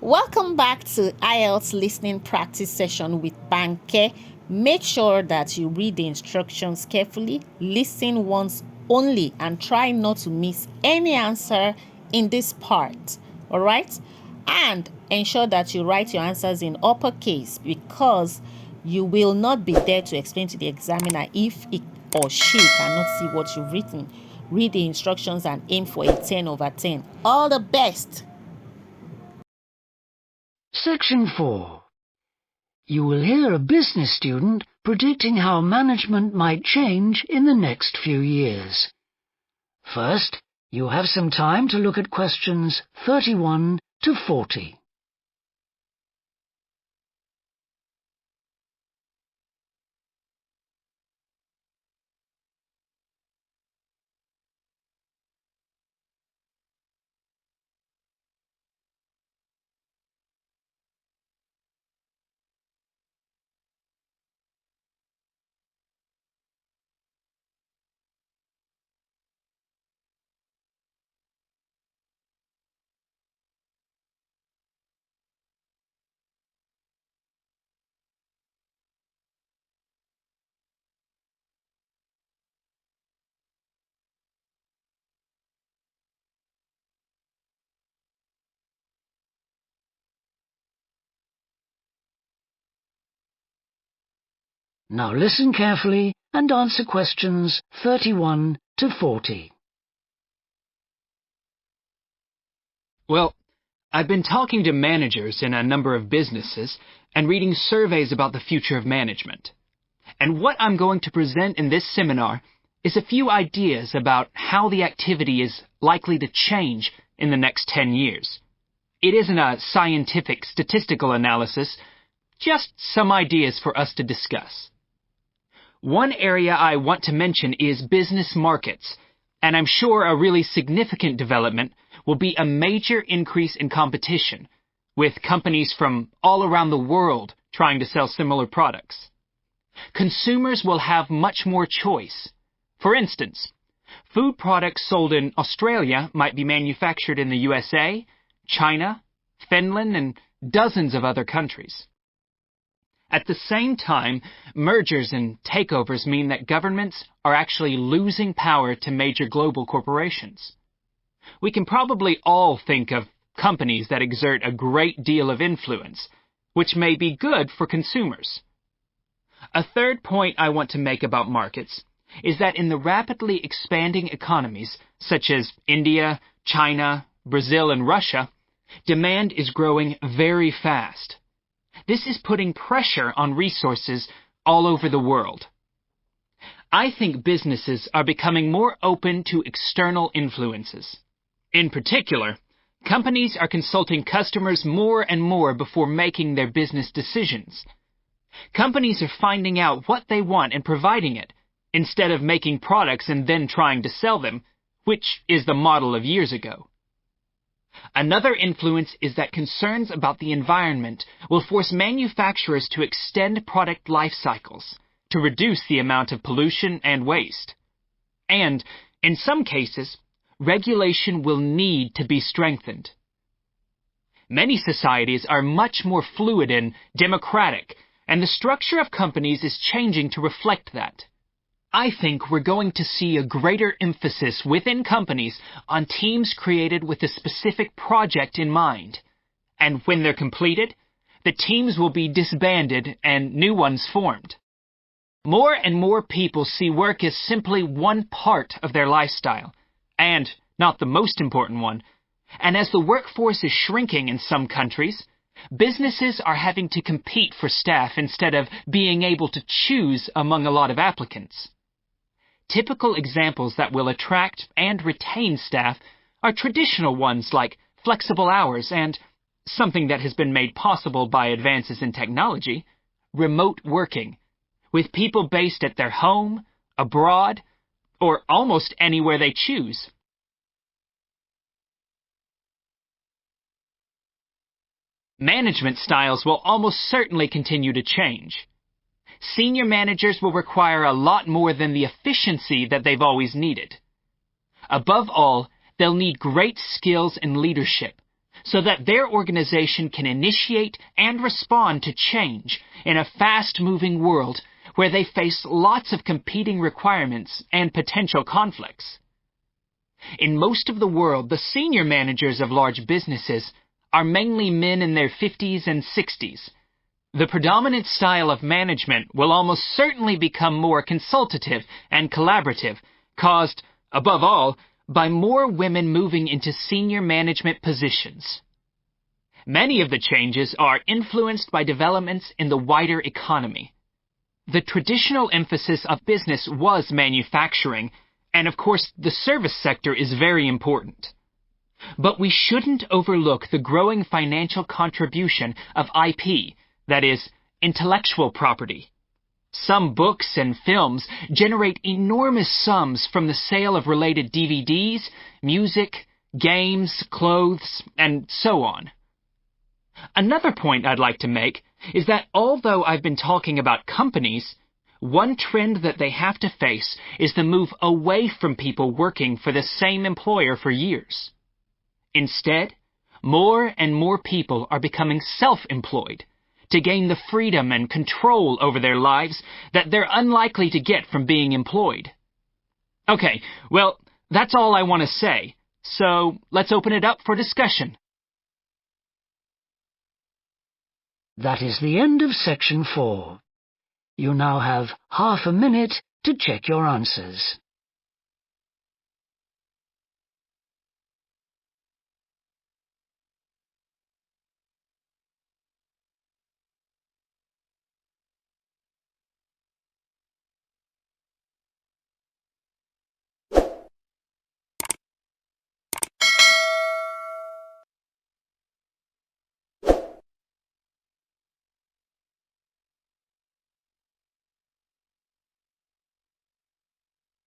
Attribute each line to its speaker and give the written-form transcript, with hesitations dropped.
Speaker 1: Welcome back to IELTS listening practice session with Banke. Make sure that you read the instructions carefully, listen once only, and try not to miss any answer in this part. Alright? And ensure that you write your answers in uppercase because you will not be there to explain to the examiner if he or she cannot see what you've written. Read the instructions and aim for a 10 over 10. All the best!
Speaker 2: Section 4. You will hear a business student predicting how management might change in the next few years. First, you have some time to look at questions 31 to 40. Now listen carefully and answer questions 31 to 40.
Speaker 3: Well, I've been talking to managers in a number of businesses and reading surveys about the future of management. And what I'm going to present in this seminar is a few ideas about how the activity is likely to change in the next 10 years. It isn't a scientific statistical analysis, just some ideas for us to discuss. One area I want to mention is business markets, and I'm sure a really significant development will be a major increase in competition, with companies from all around the world trying to sell similar products. Consumers will have much more choice. For instance, food products sold in Australia might be manufactured in the USA, China, Finland, and dozens of other countries. At the same time, mergers and takeovers mean that governments are actually losing power to major global corporations. We can probably all think of companies that exert a great deal of influence, which may be good for consumers. A third point I want to make about markets is that in the rapidly expanding economies, such as India, China, Brazil, and Russia, demand is growing very fast. This is putting pressure on resources all over the world. I think businesses are becoming more open to external influences. In particular, companies are consulting customers more and more before making their business decisions. Companies are finding out what they want and providing it, instead of making products and then trying to sell them, which is the model of years ago. Another influence is that concerns about the environment will force manufacturers to extend product life cycles to reduce the amount of pollution and waste. And, in some cases, regulation will need to be strengthened. Many societies are much more fluid and democratic, and the structure of companies is changing to reflect that. I think we're going to see a greater emphasis within companies on teams created with a specific project in mind. And when they're completed, the teams will be disbanded and new ones formed. More and more people see work as simply one part of their lifestyle, and not the most important one. And as the workforce is shrinking in some countries, businesses are having to compete for staff instead of being able to choose among a lot of applicants. Typical examples that will attract and retain staff are traditional ones like flexible hours and, something that has been made possible by advances in technology, remote working, with people based at their home, abroad, or almost anywhere they choose. Management styles will almost certainly continue to change. Senior managers will require a lot more than the efficiency that they've always needed. Above all, they'll need great skills in leadership, so that their organization can initiate and respond to change in a fast-moving world where they face lots of competing requirements and potential conflicts. In most of the world, the senior managers of large businesses are mainly men in their 50s and 60s. The predominant style of management will almost certainly become more consultative and collaborative, caused, above all, by more women moving into senior management positions. Many of the changes are influenced by developments in the wider economy. The traditional emphasis of business was manufacturing, and of course the service sector is very important. But we shouldn't overlook the growing financial contribution of IP, that is, intellectual property. Some books and films generate enormous sums from the sale of related DVDs, music, games, clothes, and so on. Another point I'd like to make is that although I've been talking about companies, one trend that they have to face is the move away from people working for the same employer for years. Instead, more and more people are becoming self-employed to gain the freedom and control over their lives that they're unlikely to get from being employed. Okay, well, that's all I want to say, so let's open it up for discussion.
Speaker 2: That is the end of section 4. You now have half a minute to check your answers.